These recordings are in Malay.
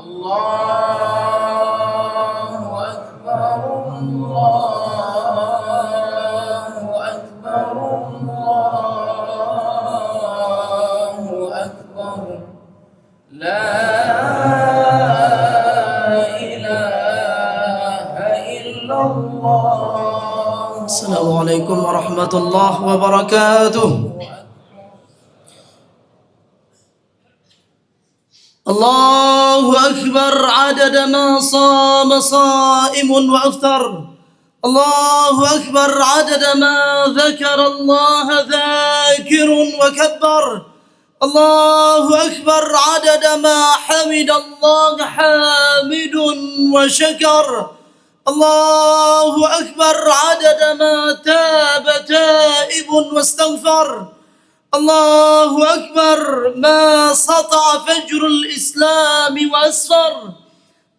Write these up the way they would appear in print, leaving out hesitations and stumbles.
الله أكبر الله أكبر الله أكبر لا إله إلا الله. السلام عليكم ورحمة الله وبركاته. الله أكبر عدد ما صام صائم وأفطر. الله أكبر عدد ما ذكر الله ذاكر وكبر. الله أكبر عدد ما حمد الله حامد وشكر. الله أكبر عدد ما تاب تائب واستغفر. الله أكبر ما سطع فجر الإسلام وأسفر.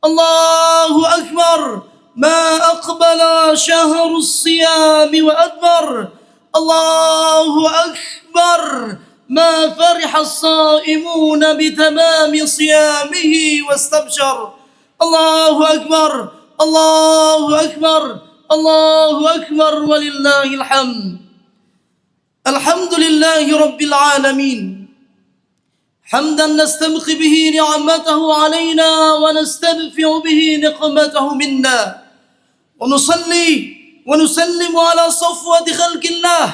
الله أكبر ما أقبل شهر الصيام وأدبر. الله أكبر ما فرح الصائمون بتمام صيامه واستبشر. الله أكبر الله أكبر الله أكبر ولله الحمد. الحمد لله رب العالمين حمدا نستبقي به نعمته علينا ونستدفع به نقمته منا، ونصلي ونسلم على صفوة خلق الله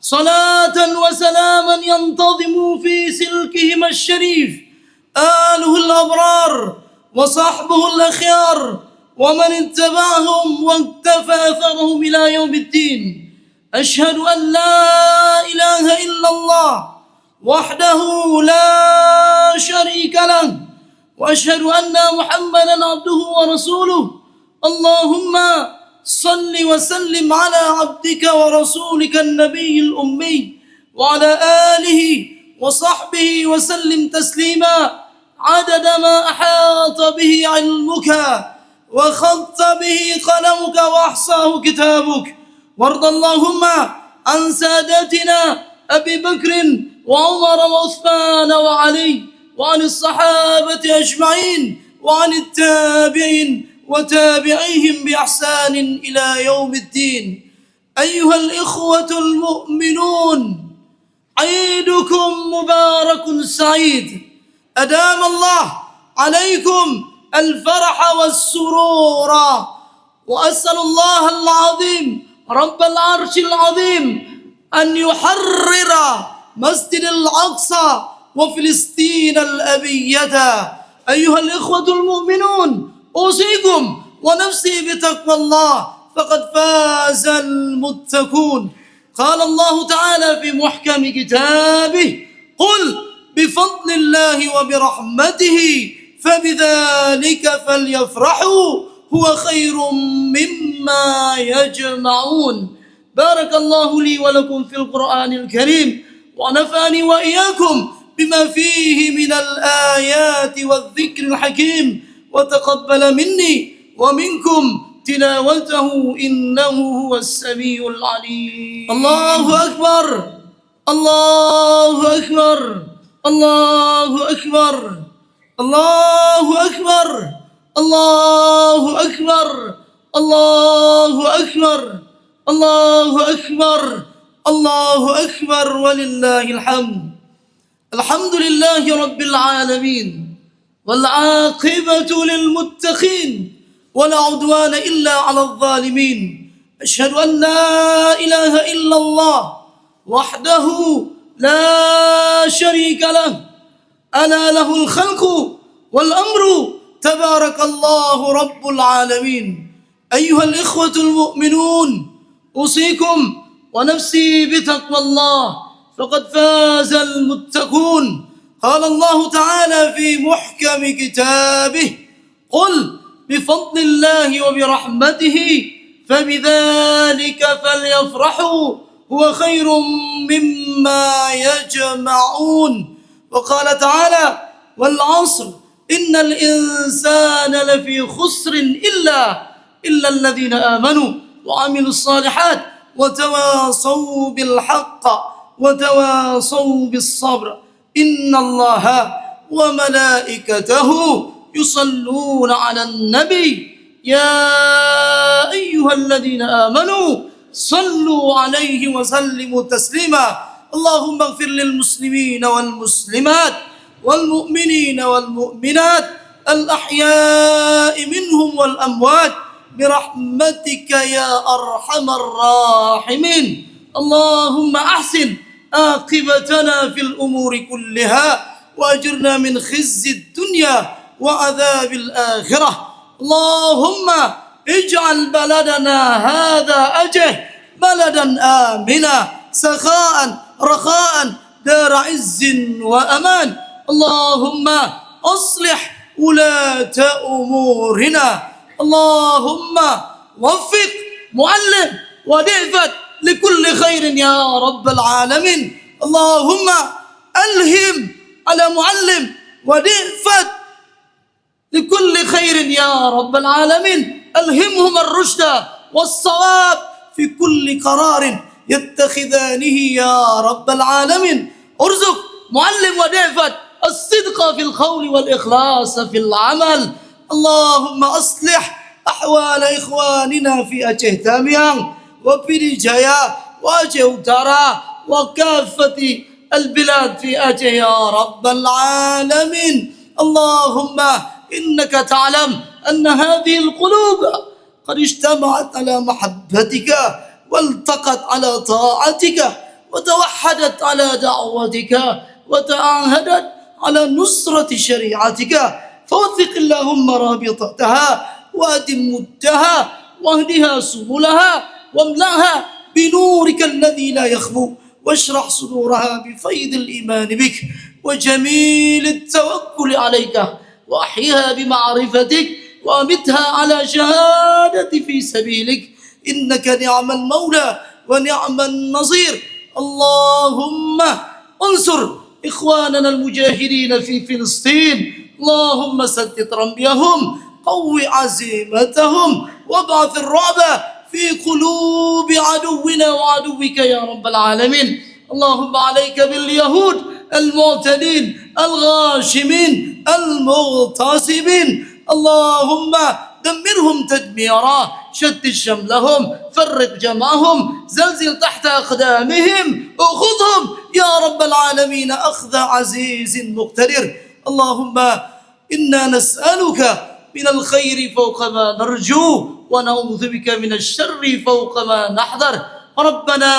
صلاة وسلاما ينتظم في سلكهما الشريف آله الأبرار وصحبه الأخيار ومن اتبعهم واقتفى أثرهم إلى يوم الدين. أشهد أن لا إله إلا الله وحده لا شريك له، وأشهد أن محمدا عبده ورسوله. اللهم صل وسلم على عبدك ورسولك النبي الأمي وعلى آله وصحبه وسلم تسليما عدد ما أحاط به علمك وخط به قلمك وأحصاه كتابك. وارض اللهم عن ساداتنا أبي بكر وعمر وعثمان وعلي وعن الصحابة أجمعين وعن التابعين وتابعيهم بإحسان إلى يوم الدين. أيها الإخوة المؤمنون، عيدكم مبارك سعيد، أدام الله عليكم الفرح والسرور، وأسأل الله العظيم رب العرش العظيم أن يحرر مسجد الأقصى وفلسطين الأبية. أيها الإخوة المؤمنون، أوصيكم ونفسي بتقوى الله، فقد فاز المتقون. قال الله تعالى في محكم كتابه: قل بفضل الله وبرحمته فبذلك فليفرحوا هو خير مما يجمعون. بارك الله لي ولكم في القرآن الكريم، ونفعني وإياكم بما فيه من الآيات والذكر الحكيم، وتقبل مني ومنكم تلاوته إنه هو السميع العليم. الله أكبر الله أكبر الله أكبر الله أكبر الله أكبر الله أكبر الله أكبر الله أكبر ولله الحمد. الحمد لله رب العالمين، والعاقبة للمتقين، ولا عدوان إلا على الظالمين. أشهد أن لا إله إلا الله وحده لا شريك له، ألا له الخلق والأمر، تبارك الله رب العالمين. أيها الإخوة المؤمنون، أوصيكم ونفسي بتقوى الله، فقد فاز المتقون. قال الله تعالى في محكم كتابه: قل بفضل الله وبرحمته فبذلك فليفرحوا هو خير مما يجمعون. وقال تعالى: والعصر إن الإنسان لفي خسر إلا الذين آمنوا وعملوا الصالحات وتواصوا بالحق وتواصوا بالصبر إن الله وملائكته يصلون على النبي يا أيها الذين آمنوا صلوا عليه وسلموا تسليما اللهم اغفر للمسلمين والمسلمات والمؤمنين والمؤمنات الأحياء منهم والأموات برحمتك يا أرحم الراحمين اللهم أحسن عاقبتنا في الأمور كلها وأجرنا من خزي الدنيا وعذاب الآخرة اللهم اجعل بلدنا هذا أجه بلدا آمنا سخاء رخاء دار عز وأمان اللهم أصلح ولاة أمورنا اللهم وفق معلم ودعفت لكل خير يا رب العالمين اللهم ألهم على معلم ودعفت لكل خير يا رب العالمين ألهمهم الرشد والصواب في كل قرار يتخذانه يا رب العالمين ارزق معلم ودعفت الصدق في القول والإخلاص في العمل اللهم أصلح أحوال إخواننا في أجه تاميان وفي جايا وأجه ترى وكافة البلاد في أجه يا رب العالمين اللهم إنك تعلم أن هذه القلوب قد اجتمعت على محبتك والتقت على طاعتك وتوحدت على دعوتك وتعاهدت على نصرة شريعتك فوثق اللهم رابطتها وأدم مدها واهدها سبلها واملأها بنورك الذي لا يخبو واشرح صدورها بفيض الإيمان بك وجميل التوكل عليك وأحيها بمعرفتك وأمتها على شهادة في سبيلك إنك نعم المولى ونعم النصير اللهم انصر إخواننا المجاهدين في فلسطين اللهم سدد رميهم قوي عزيمتهم وابعث الرعب في قلوب عدونا وعدوك يا رب العالمين اللهم عليك باليهود المعتدين الغاشمين المغتصبين اللهم دمرهم تدميرا شتت شملهم فرق جمعهم زلزل تحت أقدامهم أخذهم يا رب العالمين أخذ عزيز مقتدر اللهم إنا نسألك من الخير فوق ما نرجو ونعوذ بك من الشر فوق ما نحذر ربنا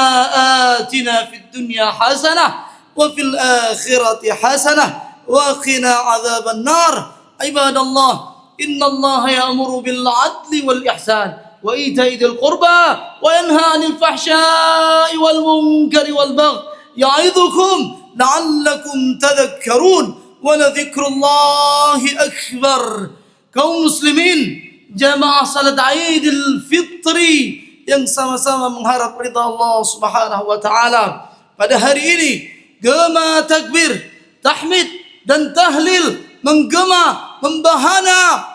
آتنا في الدنيا حسنة وفي الآخرة حسنة وقنا عذاب النار عباد الله إن الله يأمر بالعدل والإحسان وإيتاء ذي القربى وينهى عن الفحشاء والمنكر والبغي يعظكم لعلكم تذكرون ولذكر الله أكبر kaum muslimin jamaah salat Idul Fitri yang sama-sama mengharap ridha Allah Subhanahu wa taala pada hari ini gema takbir tahmid dan tahlil menggema membahana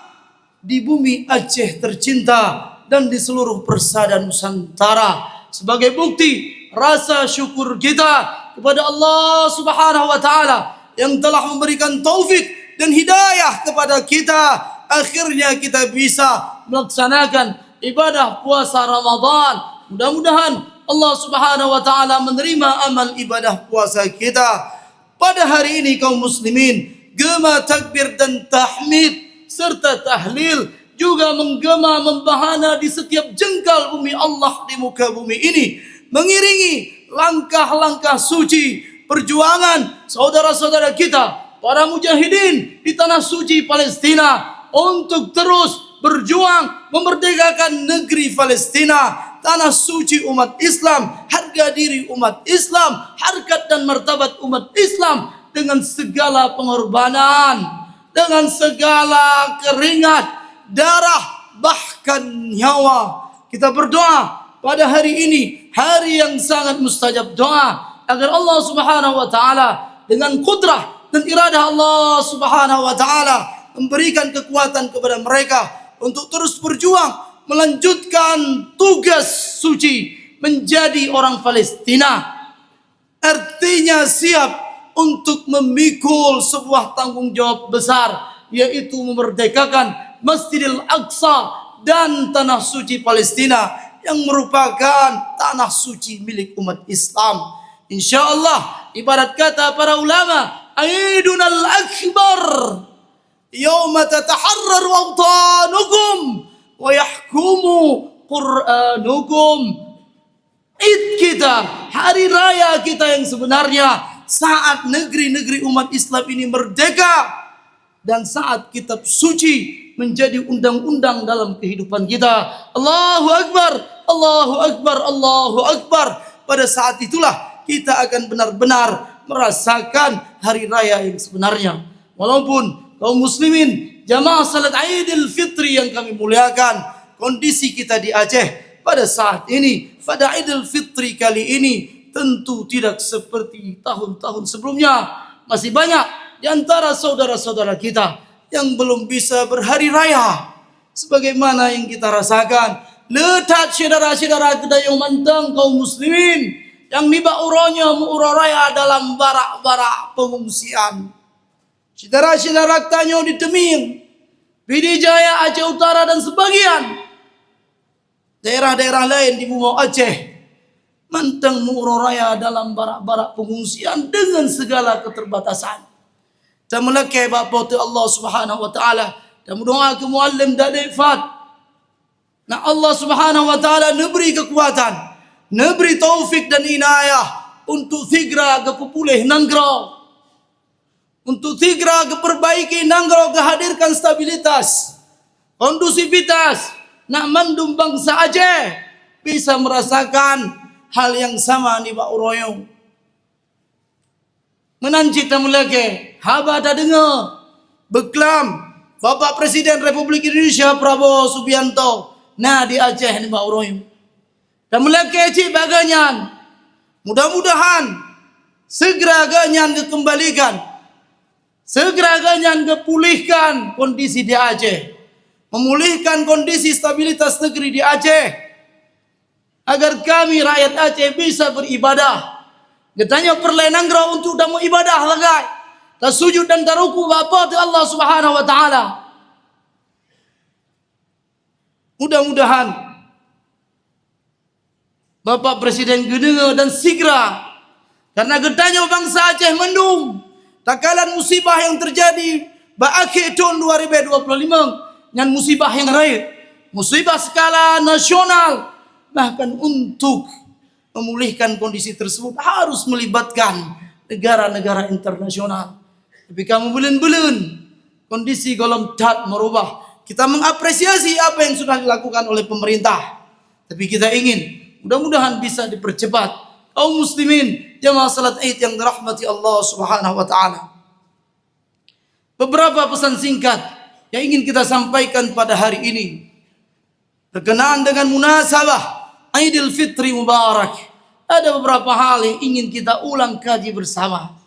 di bumi Aceh tercinta dan di seluruh persada Nusantara sebagai bukti rasa syukur kita kepada Allah Subhanahu wa taala yang telah memberikan taufik dan hidayah kepada kita akhirnya kita bisa melaksanakan ibadah puasa Ramadan mudah-mudahan Allah Subhanahu wa taala menerima amal ibadah puasa kita pada hari ini kaum muslimin gema takbir dan tahmid serta tahlil juga menggema membahana di setiap jengkal bumi Allah di muka bumi ini mengiringi langkah-langkah suci perjuangan saudara-saudara kita para mujahidin di tanah suci Palestina untuk terus berjuang memerdekakan negeri Palestina tanah suci umat Islam harga diri umat Islam harkat dan martabat umat Islam dengan segala pengorbanan dengan segala keringat darah bahkan nyawa kita berdoa pada hari ini hari yang sangat mustajab doa agar Allah Subhanahu wa taala dengan kudrah dan iradah Allah Subhanahu wa taala memberikan kekuatan kepada mereka untuk terus berjuang melanjutkan tugas suci menjadi orang Palestina artinya siap untuk memikul sebuah tanggung jawab besar yaitu memerdekakan Masjidil Aqsa dan tanah suci Palestina yang merupakan tanah suci milik umat Islam. InsyaAllah, ibarat kata para ulama, Aidunal Akbar yauma tataharraru awtanukum wa yahkumu Qur'anukum. Id kita, hari raya kita yang sebenarnya, saat negeri-negeri umat Islam ini merdeka dan saat kitab suci menjadi undang-undang dalam kehidupan kita. Allahu Akbar, Allahu Akbar, Allahu Akbar. Pada saat itulah kita akan benar-benar merasakan hari raya yang sebenarnya. Walaupun kaum muslimin jamaah salat Idul Fitri yang kami muliakan, kondisi kita di Aceh pada saat ini, pada Idul Fitri kali ini tentu tidak seperti tahun-tahun sebelumnya. Masih banyak di antara saudara-saudara kita yang belum bisa berhari raya sebagaimana yang kita rasakan. Letak saudara-saudara kita yang mantang kaum muslimin yang niba uronya muuraya dalam barak-barak pengungsian. Saudara-saudara tanya di Teming, Pidijaya, Aceh Utara dan sebagian daerah-daerah lain di Bumau Aceh mantang muuraya dalam barak-barak pengungsian dengan segala keterbatasan. Dan melakai bapak Allah Subhanahu wa taala dan berdoa ke muallim dadifat. Nah Allah Subhanahu wa taala neberi kekuatan, neberi taufik dan inayah untuk segera ke pulih Nanggro. Untuk segera ke perbaiki Nanggro, kehadirkan stabilitas, kondusivitas. Nak mandum bangsa Aceh bisa merasakan hal yang sama ni Pak Uroyong. Menanjit dan mulake, haba dah dengar, beklam, Bapak Presiden Republik Indonesia Prabowo Subianto, nah di Aceh ni Pak Uroyong. Dan mulake cik baganyan, mudah-mudahan segera ganyan dikembalikan, segera ganyan kepulihkan kondisi di Aceh, memulihkan kondisi stabilitas negeri di Aceh, agar kami rakyat Aceh bisa beribadah. Getanya perlenang untuk damu ibadah lagai, tasujud dan taruku bapa di Allah Subhanahu wa taala. Mudah-mudahan Bapak Presiden gedengar dan segera, karena getanya bangsa Aceh mendung takalan musibah yang terjadi baakhir tahun 2025 dengan musibah yang lain, musibah skala nasional. Bahkan untuk memulihkan kondisi tersebut harus melibatkan negara-negara internasional. Tapi kamu belum kondisi golong cat merubah. Kita mengapresiasi apa yang sudah dilakukan oleh pemerintah. Tapi kita ingin mudah-mudahan bisa dipercepat. Kaum muslimin jamaah salat Id yang dirahmati Allah Subhanahu wa taala. Beberapa pesan singkat yang ingin kita sampaikan pada hari ini berkenaan dengan munasabah Idul Fitri Mubarak. Ada beberapa hal yang ingin kita ulang kaji bersama.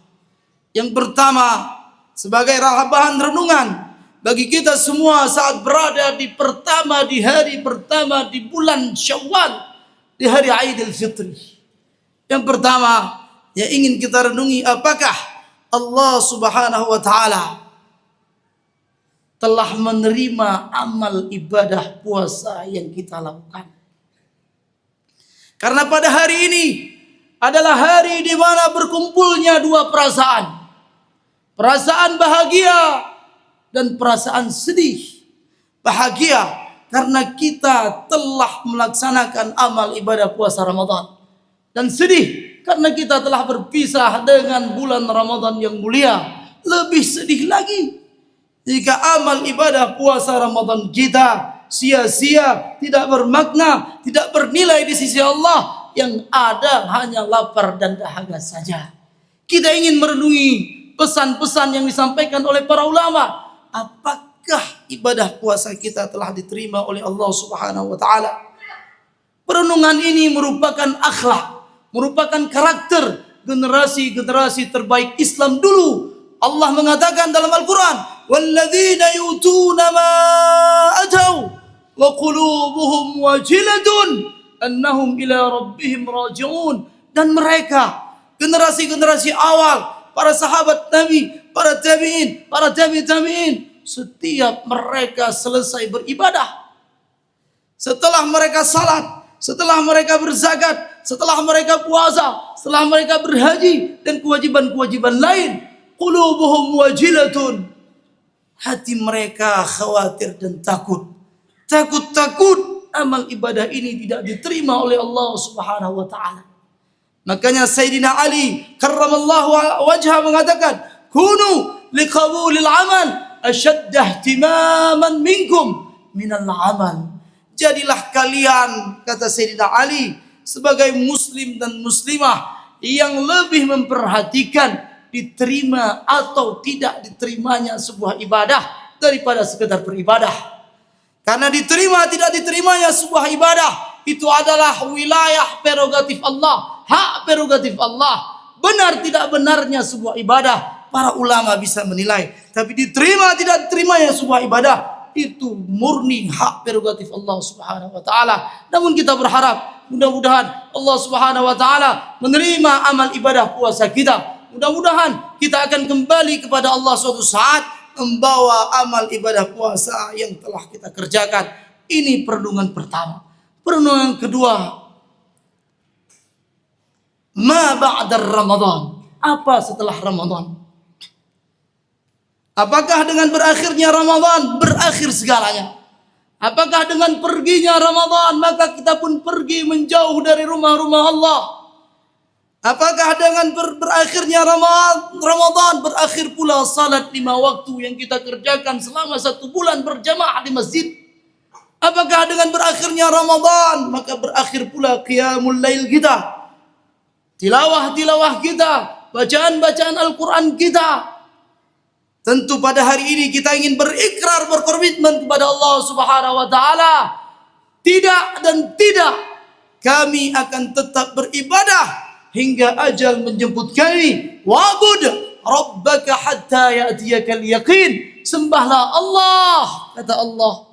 Yang pertama, sebagai bahan renungan bagi kita semua saat berada di hari pertama di bulan Syawal, di hari Idul Fitri. Yang pertama yang ingin kita renungi, apakah Allah Subhanahu wa taala telah menerima amal ibadah puasa yang kita lakukan? Karena pada hari ini adalah hari di mana berkumpulnya dua perasaan. Perasaan bahagia dan perasaan sedih. Bahagia karena kita telah melaksanakan amal ibadah puasa Ramadan. Dan sedih karena kita telah berpisah dengan bulan Ramadan yang mulia. Lebih sedih lagi jika amal ibadah puasa Ramadan kita sia-sia, tidak bermakna, tidak bernilai di sisi Allah, yang ada hanya lapar dan dahaga saja. Kita ingin merenungi pesan-pesan yang disampaikan oleh para ulama. Apakah ibadah puasa kita telah diterima oleh Allah Subhanahu wa taala? Perenungan ini merupakan akhlak, merupakan karakter generasi-generasi terbaik Islam dulu. Allah mengatakan dalam Al-Quran, "Walladzina yutuna ma atau wa qulubuhum wajilatun annahum ila rabbihim raji'un." Dan mereka, generasi-generasi awal, para sahabat Nabi, para tabi'in, para tabi'in, setiap mereka selesai beribadah. Setelah mereka salat, setelah mereka berzakat, setelah mereka puasa, setelah mereka berhaji dan kewajiban-kewajiban lain, qulubuhum wajilatun, hati mereka khawatir dan takut. Takut amal ibadah ini tidak diterima oleh Allah Subhanahu wa taala. Makanya Sayyidina Ali karramallahu wajhah mengatakan, "Kunu liqabulil amal ashadda ihtimaman minkum minal amal." Jadilah kalian, kata Sayyidina Ali, sebagai muslim dan muslimah yang lebih memperhatikan diterima atau tidak diterimanya sebuah ibadah daripada sekedar beribadah. Karena diterima tidak diterimanya sebuah ibadah itu adalah wilayah prerogatif Allah, hak prerogatif Allah. Benar tidak benarnya sebuah ibadah, para ulama bisa menilai. Tapi diterima tidak diterimanya sebuah ibadah, itu murni hak prerogatif Allah Subhanahu wa taala. Namun kita berharap mudah-mudahan Allah Subhanahu wa taala menerima amal ibadah puasa kita. Mudah-mudahan kita akan kembali kepada Allah suatu saat membawa amal ibadah puasa yang telah kita kerjakan. Ini perenungan pertama. Perenungan kedua, ma ba'da Ramadan. Apa setelah Ramadan? Apakah dengan berakhirnya Ramadan berakhir segalanya? Apakah dengan perginya Ramadan maka kita pun pergi menjauh dari rumah-rumah Allah? Apakah dengan berakhirnya Ramadan berakhir pula salat 5 waktu yang kita kerjakan selama 1 bulan berjamaah di masjid? Apakah dengan berakhirnya Ramadan maka berakhir pula qiyamul lail kita, tilawah kita, bacaan-bacaan Al-Quran kita? Tentu pada hari ini kita ingin berikrar, berkomitmen kepada Allah Subhanahu wa taala. Tidak dan tidak, kami akan tetap beribadah hingga ajal menjemput kami. Wa'bud rabbaka hatta ya'tiyakal yaqin. Sembahlah Allah, kata Allah,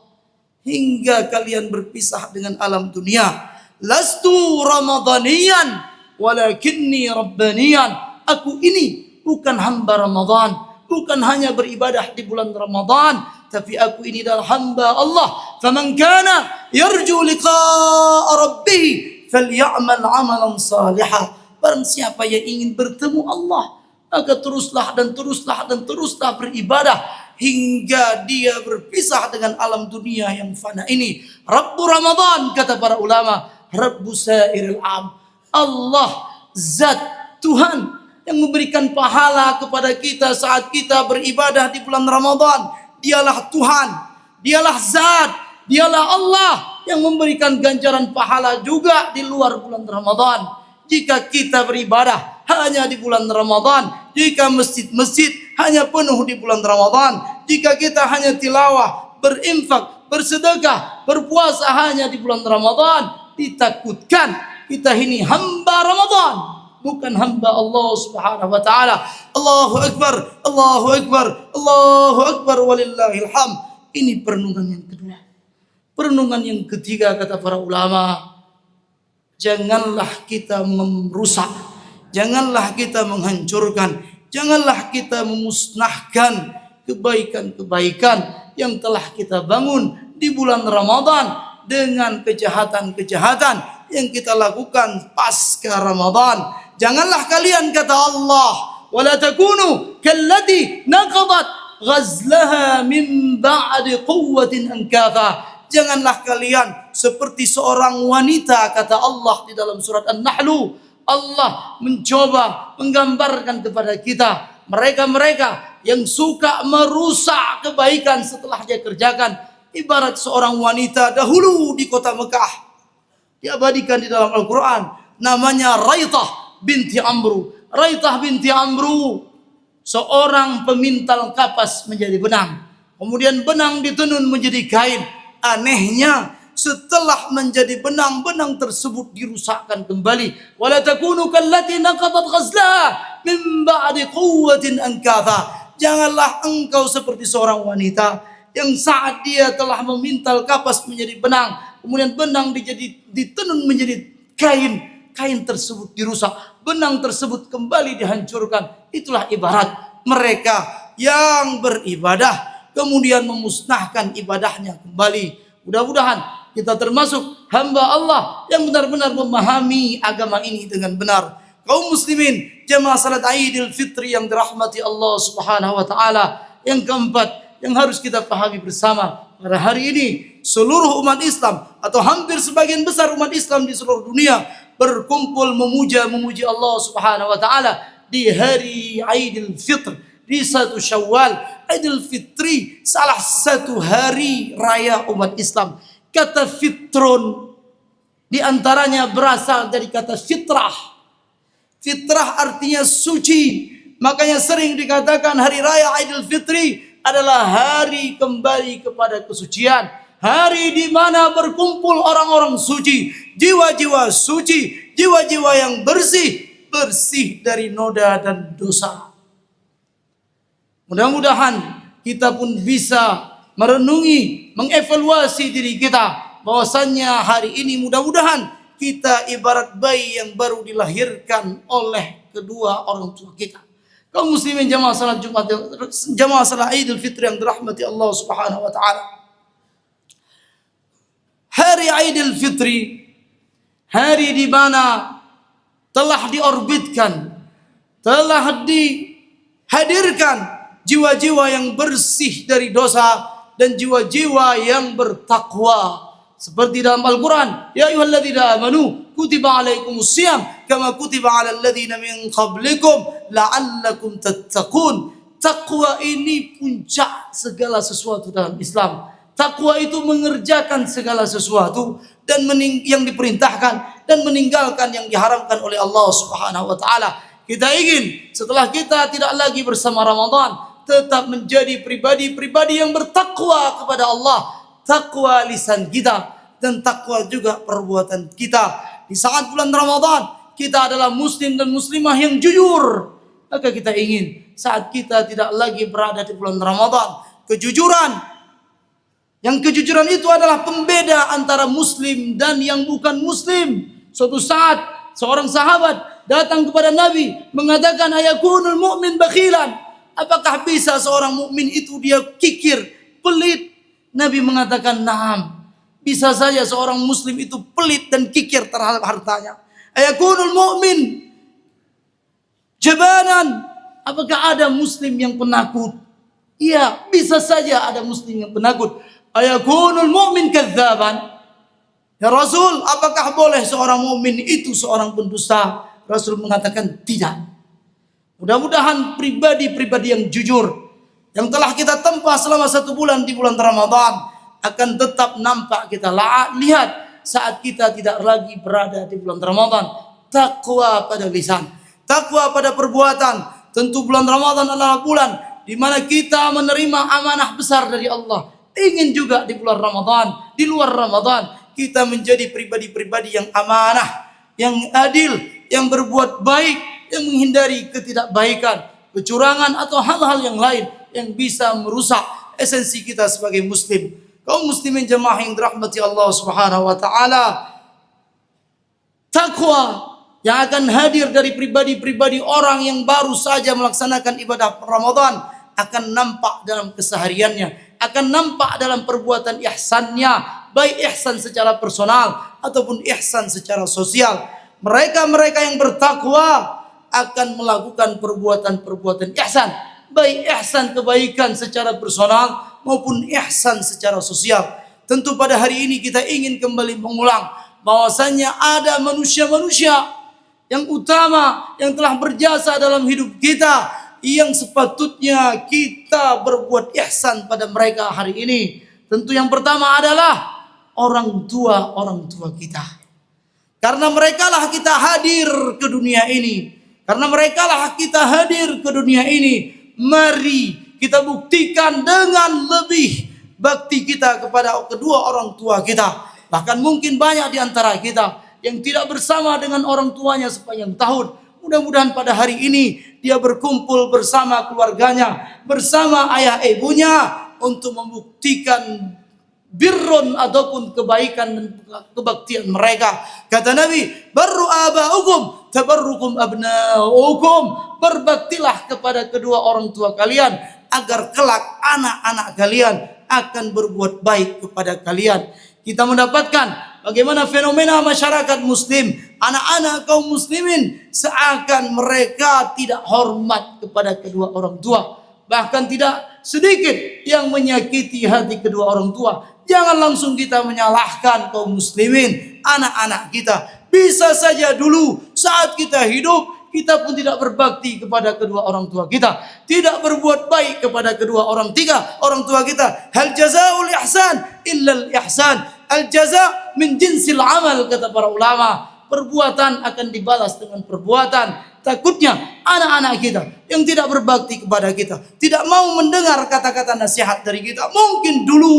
hingga kalian berpisah dengan alam dunia. Lastu ramadhaniyan walakinni rabbaniyan. Aku ini bukan hamba Ramadan, bukan hanya beribadah di bulan Ramadan, tapi aku ini adalah hamba Allah. Faman kana yarju liqa'a rabbih falyamal 'amalan salihan. Barang siapa yang ingin bertemu Allah, maka teruslah beribadah hingga dia berpisah dengan alam dunia yang fana ini. Rabbu Ramadan, kata para ulama, Rabbu sairil am. Allah, zat Tuhan yang memberikan pahala kepada kita saat kita beribadah di bulan Ramadan. Dialah Tuhan, dialah zat, dialah Allah yang memberikan ganjaran pahala juga di luar bulan Ramadan. Jika kita beribadah hanya di bulan Ramadan, jika masjid-masjid hanya penuh di bulan Ramadan, jika kita hanya tilawah, berinfak, bersedekah, berpuasa hanya di bulan Ramadan, ditakutkan kita ini hamba Ramadan, bukan hamba Allah Subhanahu wa taala. Allahu akbar, Allahu akbar, Allahu akbar walillahil hamd. Ini perenungan yang kedua. Perenungan yang ketiga, kata para ulama, janganlah kita merusak, janganlah kita menghancurkan, janganlah kita memusnahkan kebaikan-kebaikan yang telah kita bangun di bulan Ramadan dengan kejahatan-kejahatan yang kita lakukan pasca Ramadan. Janganlah kalian, kata Allah, wala takunu kallati naqadat ghazlaha min ba'di quwwatin ankatha. Janganlah kalian seperti seorang wanita, kata Allah di dalam surat An-Nahl. Allah mencoba menggambarkan kepada kita mereka-mereka yang suka merusak kebaikan setelah dia kerjakan. Ibarat seorang wanita dahulu di kota Mekah, diabadikan di dalam Al-Quran, namanya Raithah binti Amru. Raithah binti Amru, seorang pemintal kapas menjadi benang, kemudian benang ditenun menjadi kain. Anehnya, setelah menjadi benang-benang tersebut dirusakkan kembali. Wala takunu kallati naqadat ghazlaha min ba'di quwwatin ankatha. Janganlah engkau seperti seorang wanita yang saat dia telah memintal kapas menjadi benang, kemudian benang ditenun menjadi kain. Kain tersebut dirusak, benang tersebut kembali dihancurkan. Itulah ibarat mereka yang beribadah kemudian memusnahkan ibadahnya kembali. Mudah-mudahan kita termasuk hamba Allah yang benar-benar memahami agama ini dengan benar. Kaum muslimin, jamaah salat Idul Fitri yang dirahmati Allah Subhanahu wa taala. Yang keempat yang harus kita pahami bersama, pada hari ini seluruh umat Islam atau hampir sebagian besar umat Islam di seluruh dunia berkumpul memuji Allah Subhanahu wa taala di hari Idul Fitr, di 1 Syawal. Idul Fitri salah satu hari raya umat Islam. Kata fitrun di antaranya berasal dari kata fitrah. Fitrah artinya suci. Makanya sering dikatakan hari raya Idul Fitri adalah hari kembali kepada kesucian. Hari di mana berkumpul orang-orang suci, jiwa-jiwa suci, jiwa-jiwa yang bersih, bersih dari noda dan dosa. Mudah-mudahan kita pun bisa merenungi, mengevaluasi diri kita, bahwasannya hari ini mudah-mudahan kita ibarat bayi yang baru dilahirkan oleh kedua orang tua kita. Kaum muslimin jamaah salat Jumat, jamaah salat Idul Fitri yang dirahmati Allah Subhanahu wa taala. Hari Idul Fitri, hari di mana telah diorbitkan, telah dihadirkan jiwa-jiwa yang bersih dari dosa dan jiwa-jiwa yang bertakwa. Seperti dalam Al-Quran, ya ayyuhalladzina amanu kutiba alaikumusiyam kama kutiba alal ladzina min qablikum la'allakum tattaqun. Takwa ini puncak segala sesuatu dalam Islam. Takwa itu mengerjakan segala sesuatu dan yang diperintahkan dan meninggalkan yang diharamkan oleh Allah Subhanahu wa taala. Kita ingin setelah kita tidak lagi bersama Ramadan, tetap menjadi pribadi-pribadi yang bertakwa kepada Allah. Takwa lisan kita dan takwa juga perbuatan kita. Di saat bulan Ramadan, kita adalah muslim dan muslimah yang jujur. Maka kita ingin saat kita tidak lagi berada di bulan Ramadan, kejujuran. Yang kejujuran itu adalah pembeda antara muslim dan yang bukan muslim. Suatu saat seorang sahabat datang kepada Nabi mengatakan, ayakunul mu'min bakhilan. Apakah bisa seorang mukmin itu dia kikir, pelit? Nabi mengatakan, "Na'am." Bisa saja seorang muslim itu pelit dan kikir terhadap hartanya. Ayakunul mu'min jabanan. Apakah ada muslim yang penakut? Iya, bisa saja ada muslim yang penakut. Ayakunul mu'min kadzaban. Ya Rasul, apakah boleh seorang mukmin itu seorang pendusta? Rasul mengatakan tidak. Mudah-mudahan pribadi-pribadi yang jujur yang telah kita tempuh selama 1 bulan di bulan Ramadan akan tetap nampak kita lihat saat kita tidak lagi berada di bulan Ramadan. Takwa pada lisan, takwa pada perbuatan. Tentu bulan Ramadan adalah bulan di mana kita menerima amanah besar dari Allah. Ingin juga di bulan Ramadan, di luar Ramadan kita menjadi pribadi-pribadi yang amanah, yang adil, yang berbuat baik, yang menghindari ketidakbaikan, kecurangan atau hal-hal yang lain yang bisa merusak esensi kita sebagai muslim. Kaum muslimin jemaah yang dirahmati Allah Subhanahu wa taala, takwa yang akan hadir dari pribadi-pribadi orang yang baru saja melaksanakan ibadah Ramadan akan nampak dalam kesehariannya, akan nampak dalam perbuatan ihsannya, baik ihsan secara personal ataupun ihsan secara sosial. Mereka-mereka yang bertakwa akan melakukan perbuatan-perbuatan ihsan, baik ihsan kebaikan secara personal maupun ihsan secara sosial. Tentu pada hari ini kita ingin kembali mengulang bahwasanya ada manusia-manusia yang utama yang telah berjasa dalam hidup kita, yang sepatutnya kita berbuat ihsan pada mereka hari ini. Tentu yang pertama adalah orang tua kita. Karena merekalah kita hadir ke dunia ini. Karena merekalah kita hadir ke dunia ini. Mari kita buktikan dengan lebih bakti kita kepada kedua orang tua kita. Bahkan mungkin banyak di antara kita yang tidak bersama dengan orang tuanya sepanjang tahun. Mudah-mudahan pada hari ini dia berkumpul bersama keluarganya, bersama ayah ibunya untuk membuktikan birrun ataupun kebaikan dan kebaktian mereka. Kata Nabi, barru aba'ukum tabarrukum abna'ukum. Berbaktilah kepada kedua orang tua kalian agar kelak anak-anak kalian akan berbuat baik kepada kalian. Kita mendapatkan bagaimana fenomena masyarakat muslim, anak-anak kaum muslimin seakan mereka tidak hormat kepada kedua orang tua. Bahkan tidak sedikit yang menyakiti hati kedua orang tua. Jangan langsung kita menyalahkan kaum muslimin, anak-anak kita. Bisa saja dulu saat kita hidup, kita pun tidak berbakti kepada kedua orang tua kita, tidak berbuat baik kepada kedua orang tua kita. Hal jazaa'ul ihsan illa al ihsan. Al jaza' min jinsil amal, kata para ulama. Perbuatan akan dibalas dengan perbuatan. Takutnya anak-anak kita yang tidak berbakti kepada kita, tidak mau mendengar kata-kata nasihat dari kita. Mungkin dulu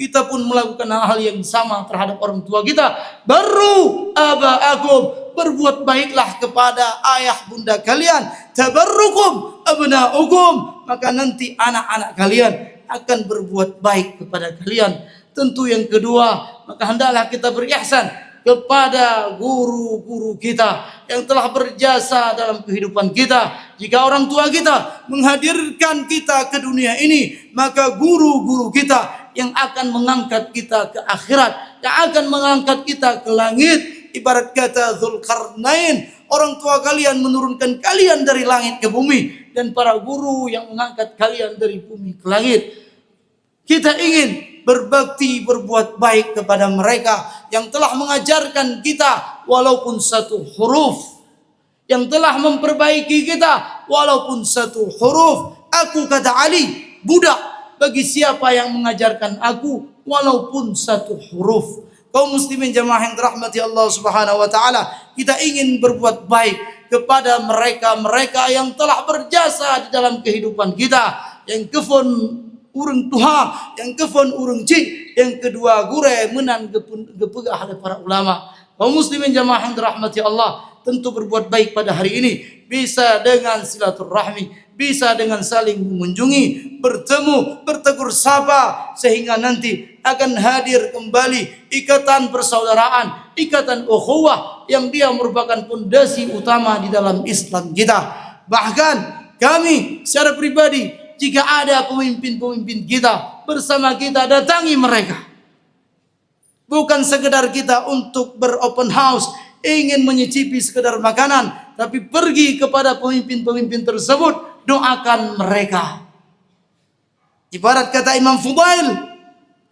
kita pun melakukan hal yang sama terhadap orang tua kita. Baru aba'akum, berbuat baiklah kepada ayah bunda kalian. Tabarrukum abna'ukum, maka nanti anak-anak kalian akan berbuat baik kepada kalian. Tentu yang kedua, maka hendaklah kita berihsan kepada guru-guru kita yang telah berjasa dalam kehidupan kita. Jika orang tua kita menghadirkan kita ke dunia ini, maka guru-guru kita yang akan mengangkat kita ke akhirat, yang akan mengangkat kita ke langit. Ibarat kata Dzulqarnain, orang tua kalian menurunkan kalian dari langit ke bumi, dan para guru yang mengangkat kalian dari bumi ke langit. Kita ingin berbakti, berbuat baik kepada mereka yang telah mengajarkan kita walaupun satu huruf, yang telah memperbaiki kita walaupun satu huruf. Aku, kata Ali, budak bagi siapa yang mengajarkan aku walaupun satu huruf. Kaum muslimin jamaah yang dirahmati Allah Subhanahu wa taala, kita ingin berbuat baik kepada mereka-mereka yang telah berjasa di dalam kehidupan kita. Yang kefon urang tuha, yang kefon urang cik, yang kedua gure menan gepegah ada para ulama. Kaum muslimin jamaah yang dirahmati Allah, tentu berbuat baik pada hari ini bisa dengan silaturahmi, bisa dengan saling mengunjungi, bertemu, bertegur sapa, sehingga nanti akan hadir kembali ikatan persaudaraan, ikatan ukhuwah yang dia merupakan pondasi utama di dalam Islam kita. Bahkan kami secara pribadi, jika ada pemimpin-pemimpin kita bersama kita, datangi mereka. Bukan sekedar kita untuk beropen house, ingin menyicipi sekedar makanan, tapi pergi kepada pemimpin-pemimpin tersebut, doakan mereka. Ibarat kata Imam Fudail,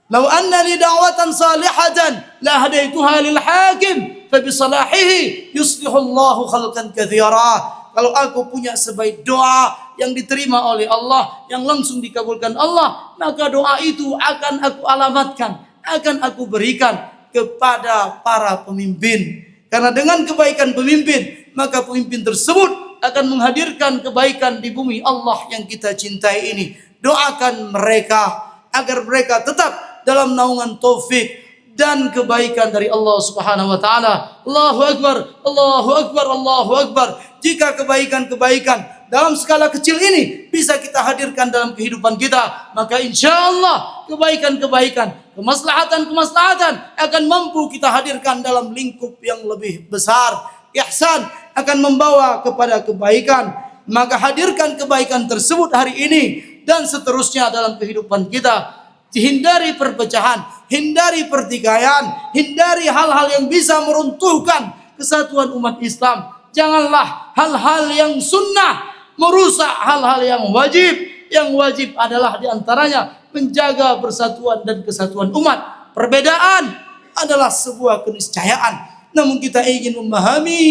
"Lau anna li da'watan salihatan la hadaituha lil hakim, fa bi salahihi yuslihu Allahu khalqan katsira." Kalau aku punya sebaik doa yang diterima oleh Allah, yang langsung dikabulkan Allah, maka doa itu akan aku alamatkan, akan aku berikan kepada para pemimpin. Karena dengan kebaikan pemimpin, maka pemimpin tersebut akan menghadirkan kebaikan di bumi Allah yang kita cintai ini. Doakan mereka agar mereka tetap dalam naungan taufik dan kebaikan dari Allah Subhanahu wa taala. Allahu akbar, Allahu akbar, Allahu akbar. Jika kebaikan-kebaikan dalam skala kecil ini bisa kita hadirkan dalam kehidupan kita, maka insyaallah kebaikan-kebaikan, kemaslahatan-kemaslahatan akan mampu kita hadirkan dalam lingkup yang lebih besar. Ihsan akan membawa kepada kebaikan. Maka hadirkan kebaikan tersebut hari ini dan seterusnya dalam kehidupan kita. Hindari perpecahan, hindari pertikaian, hindari hal-hal yang bisa meruntuhkan kesatuan umat Islam. Janganlah hal-hal yang sunnah merusak hal-hal yang wajib. Yang wajib adalah diantaranya menjaga persatuan dan kesatuan umat. Perbedaan adalah sebuah keniscayaan, namun kita ingin memahami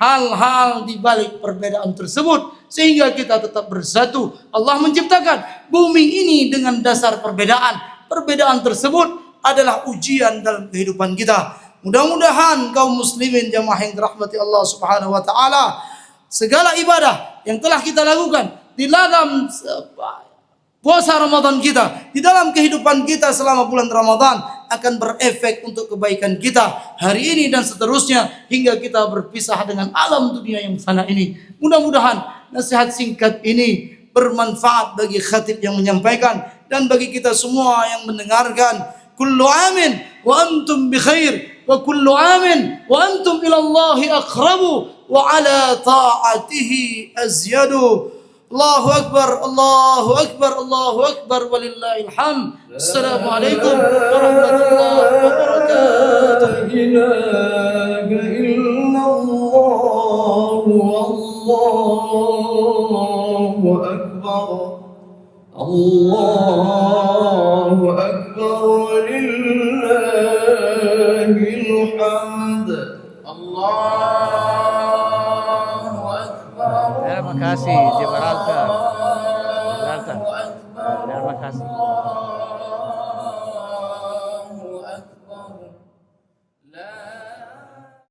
hal-hal di balik perbedaan tersebut sehingga kita tetap bersatu. Allah menciptakan bumi ini dengan dasar perbedaan. Perbedaan tersebut adalah ujian dalam kehidupan kita. Mudah-mudahan kaum muslimin jamaah yang dirahmati Allah Subhanahu wa taala, segala ibadah yang telah kita lakukan di dalam puasa Ramadan kita, di dalam kehidupan kita selama bulan Ramadan akan berefek untuk kebaikan kita hari ini dan seterusnya hingga kita berpisah dengan alam dunia yang fana ini. Mudah-mudahan nasihat singkat ini bermanfaat bagi khatib yang menyampaikan dan bagi kita semua yang mendengarkan. Kullu amin wa antum bi khair wa kullu amin wa antum ila Allahi aqrabu wa ala ta'atihi azyadu. Allahu Akbar, Allahu Akbar, Allahu Akbar, walillahil hamd. Assalamualaikum warahmatullahi wabarakatuh. La ilaha illallah, Allahu Akbar, Allahu Akbar, walillahil hamd. Allahu Akbar. Terima kasih, Gibraltar. Gibraltar. Terima kasih.